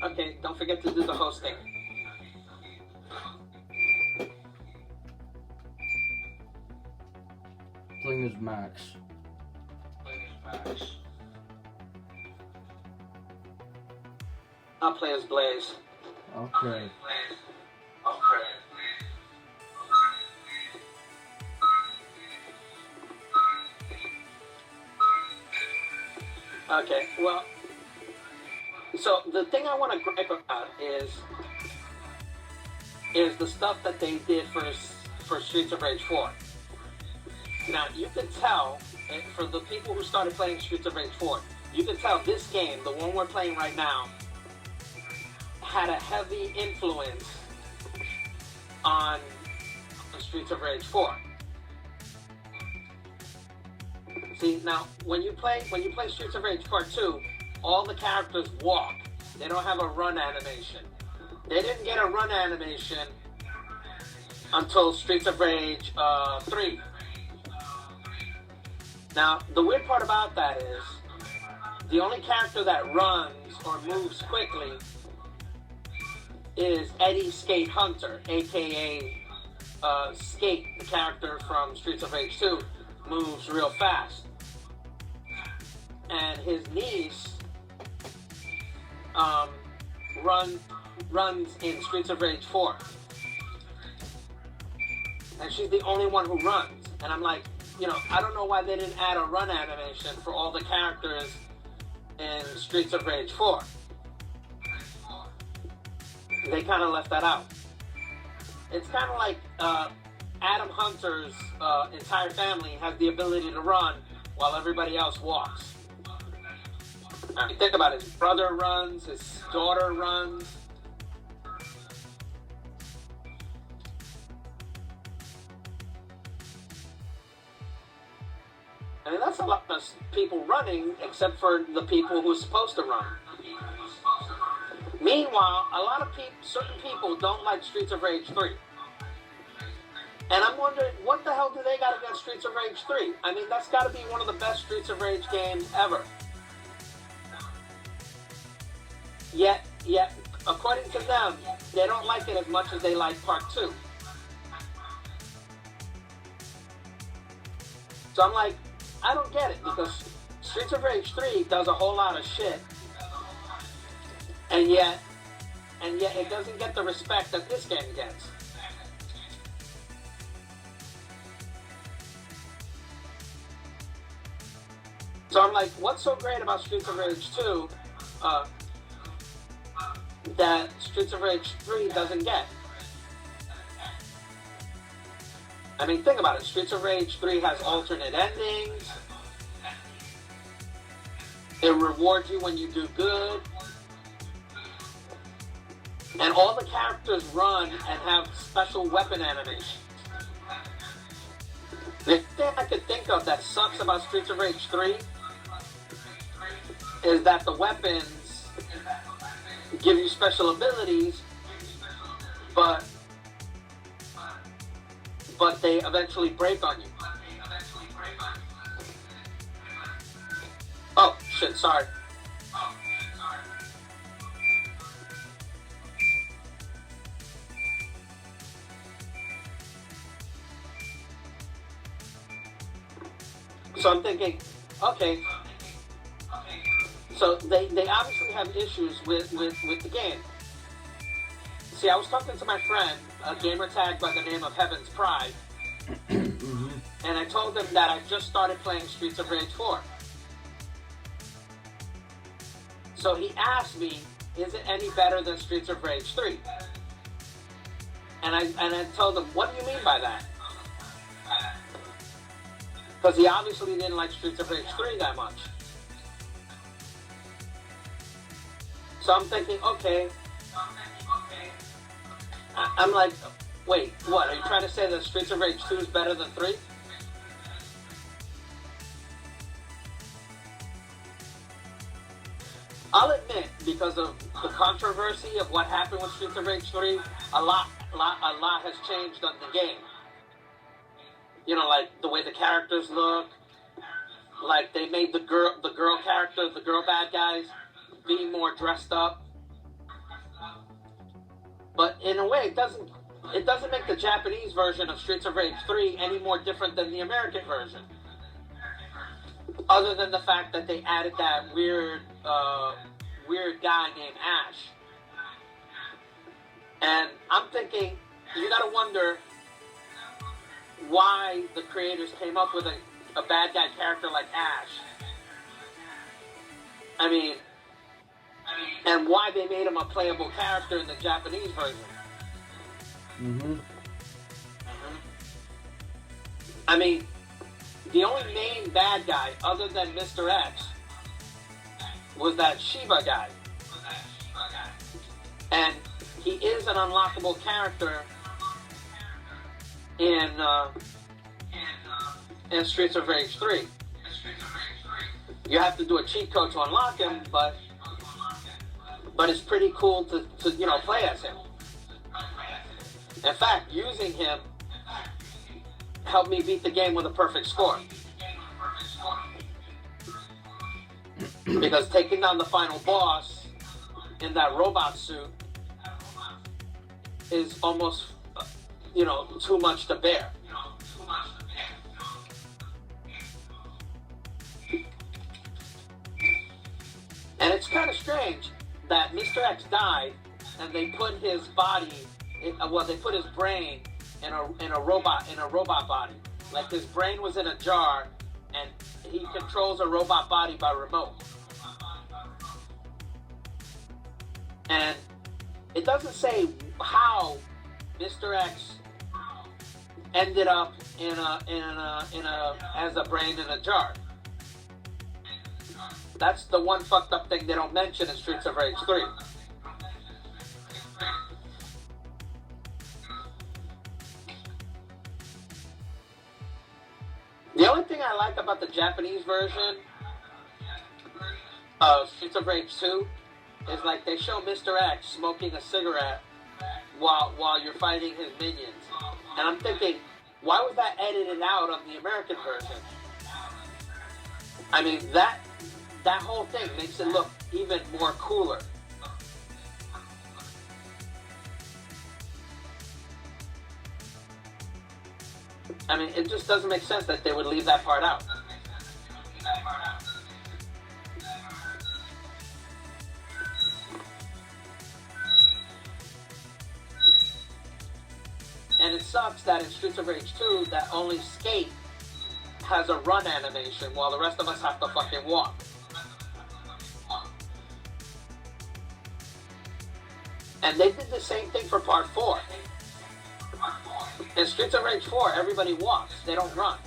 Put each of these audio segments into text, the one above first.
Okay, don't forget to do the hosting. Playing as Max. I'll play as Blaze. Okay. Okay, well, so the thing I want to gripe about is the stuff that they did for Streets of Rage 4. Now, you can tell, for the people who started playing Streets of Rage 4, you can tell this game, the one we're playing right now, had a heavy influence on Streets of Rage 4. See, now, when you play Streets of Rage Part 2, all the characters walk. They don't have a run animation. They didn't get a run animation until Streets of Rage 3. Now, the weird part about that is, the only character that runs or moves quickly is Eddie Skate Hunter, aka Skate, the character from Streets of Rage 2, moves real fast. And his niece runs in Streets of Rage 4. And she's the only one who runs. And I'm like, I don't know why they didn't add a run animation for all the characters in Streets of Rage 4. They kind of left that out. It's kind of like Adam Hunter's entire family has the ability to run while everybody else walks. I mean, think about it. His brother runs, his daughter runs. I mean, that's a lot of people running, except for the people who are supposed to run. Meanwhile, a lot of certain people don't like Streets of Rage 3. And I'm wondering, what the hell do they got against Streets of Rage 3? I mean, that's got to be one of the best Streets of Rage games ever. Yet, according to them, they don't like it as much as they like Part 2. So I'm like, I don't get it, because Streets of Rage 3 does a whole lot of shit, and yet it doesn't get the respect that this game gets. So I'm like, what's so great about Streets of Rage 2 that Streets of Rage 3 doesn't get? I mean, think about it. Streets of Rage 3 has alternate endings. It rewards you when you do good. And all the characters run and have special weapon animation. The thing I could think of that sucks about Streets of Rage 3 is that the weapons give you special abilities, but they eventually break on you. Oh, shit, sorry. So I'm thinking, okay, so they obviously have issues with the game. See, I was talking to my friend, a gamer tag by the name of Heaven's Pride, and I told him that I just started playing Streets of Rage 4. So he asked me, is it any better than Streets of Rage 3? And I told him, what do you mean by that? Because he obviously didn't like Streets of Rage 3 that much. So I'm thinking, okay. I'm like, wait, what? Are you trying to say that Streets of Rage 2 is better than 3? I'll admit, because of the controversy of what happened with Streets of Rage 3, a lot has changed on the game. You know, like the way the characters look, like they made the girl character, the girl bad guys, be more dressed up. But in a way, it doesn't make the Japanese version of Streets of Rage 3 any more different than the American version. Other than the fact that they added that weird guy named Ash. And I'm thinking, you gotta wonder why the creators came up with a bad guy character like Ash. I mean, and why they made him a playable character in the Japanese version. Mm-hmm. I mean, the only main bad guy other than Mr. X was that Shiba guy. And he is an unlockable character in Streets of Rage 3. You have to do a cheat code to unlock him, but it's pretty cool to play as him. In fact, using him helped me beat the game with a perfect score. Because taking down the final boss in that robot suit is almost, too much to bear. And it's kind of strange that Mr. X died and they put his body, they put his brain in a robot body. Like his brain was in a jar and he controls a robot body by remote. And it doesn't say how Mr. X ended up as a brain in a jar. That's the one fucked up thing they don't mention in Streets of Rage 3. The only thing I like about the Japanese version of Streets of Rage 2 is like they show Mr. X smoking a cigarette while you're fighting his minions. And I'm thinking, why was that edited out on the American version? I mean, that whole thing makes it look even more cooler. I mean, it just doesn't make sense that they would leave that part out. And it sucks that in Streets of Rage 2 that only Skate has a run animation while the rest of us have to fucking walk. And they did the same thing for Part 4. In Streets of Rage 4, everybody walks. They don't run.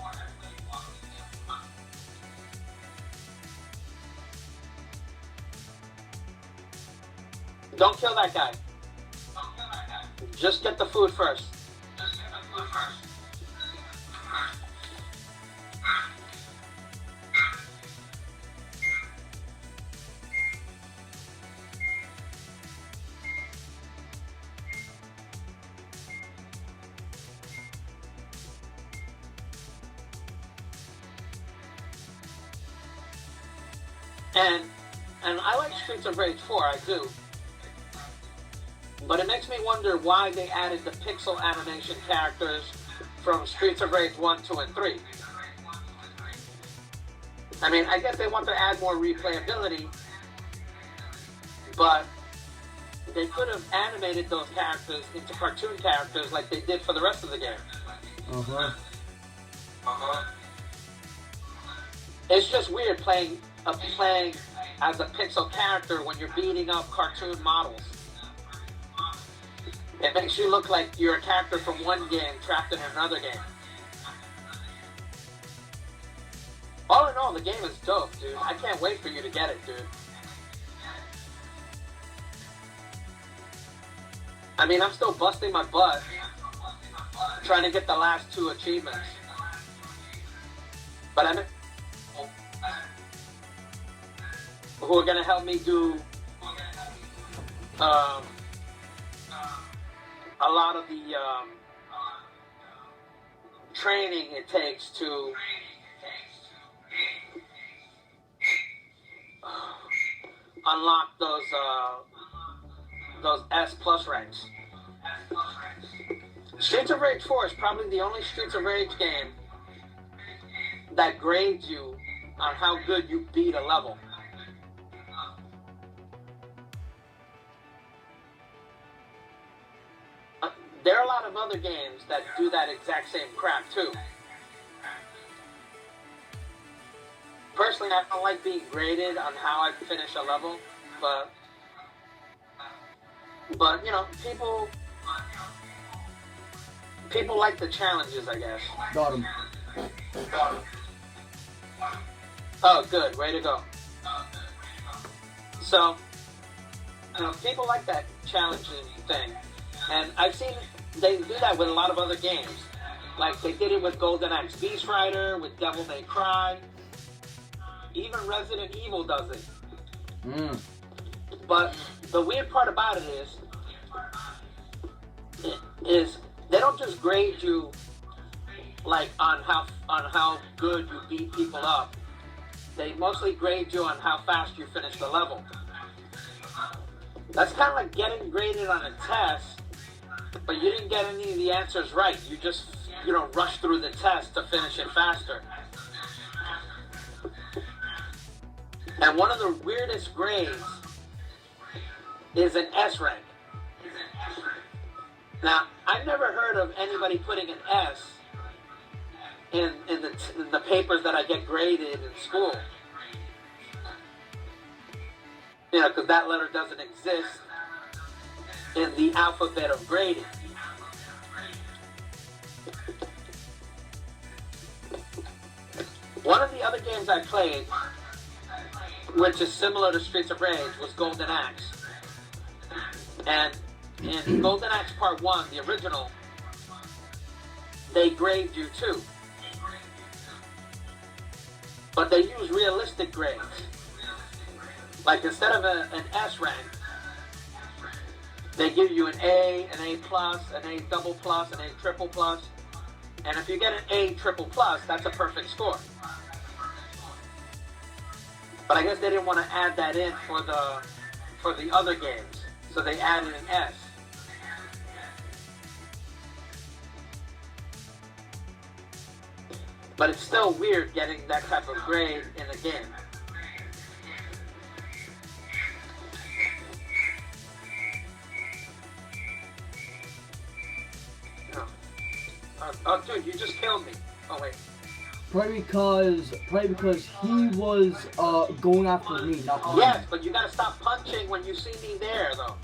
Don't kill that guy. Just get the food first. And I like Streets of Rage 4, I do. But it makes me wonder why they added the pixel animation characters from Streets of Rage 1, 2, and 3. I mean, I guess they want to add more replayability, but they could have animated those characters into cartoon characters like they did for the rest of the game. It's just weird playing as a pixel character when you're beating up cartoon models. It makes you look like you're a character from one game trapped in another game. All in all, the game is dope, dude. I can't wait for you to get it, dude. I mean, I'm still busting my butt trying to get the last 2 achievements. But I mean, who are going to help me do a lot of the training it takes to unlock those S+ ranks. Streets of Rage 4 is probably the only Streets of Rage game that grades you on how good you beat a level. There are a lot of other games that do that exact same crap too. Personally, I don't like being graded on how I finish a level, but you know, people like the challenges, I guess. Got him. Oh, good. Way to go. So, you know, people like that challenging thing. And I've seen they do that with a lot of other games. Like, they did it with Golden Axe Beast Rider, with Devil May Cry. Even Resident Evil does it. But the weird part about it is they don't just grade you like on how good you beat people up. They mostly grade you on how fast you finish the level. That's kind of like getting graded on a test, but you didn't get any of the answers right. You just, you know, rush through the test to finish it faster. And one of the weirdest grades is an S rank. Now, I've never heard of anybody putting an S in the papers that I get graded in school. You know, because that letter doesn't exist in the alphabet of grading. One of the other games I played, which is similar to Streets of Rage, was Golden Axe. And in Golden Axe Part 1, the original, they grade you too. But they use realistic grades. Like, instead of an S rank, they give you an A, an A plus, an A double plus, an A triple plus. And if you get an A triple plus, that's a perfect score. But I guess they didn't want to add that in for the other games. So they added an S. But it's still weird getting that type of grade in a game. Oh, dude, you just killed me. Oh, wait. Probably because he was going after me, not me. Yes, but you gotta stop punching when you see me there, though.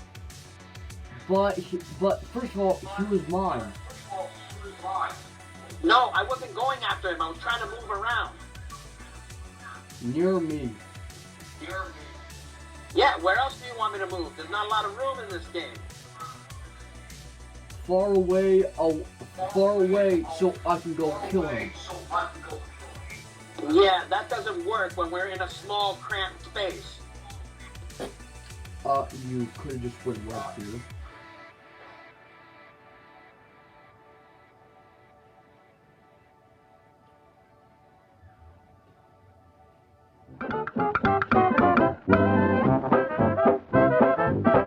But first of all, he was mine. No, I wasn't going after him. I was trying to move around. Near me. Yeah, where else do you want me to move? There's not a lot of room in this game. Far away, so I can go kill him. Yeah, that doesn't work when we're in a small, cramped space. You could have just went right through.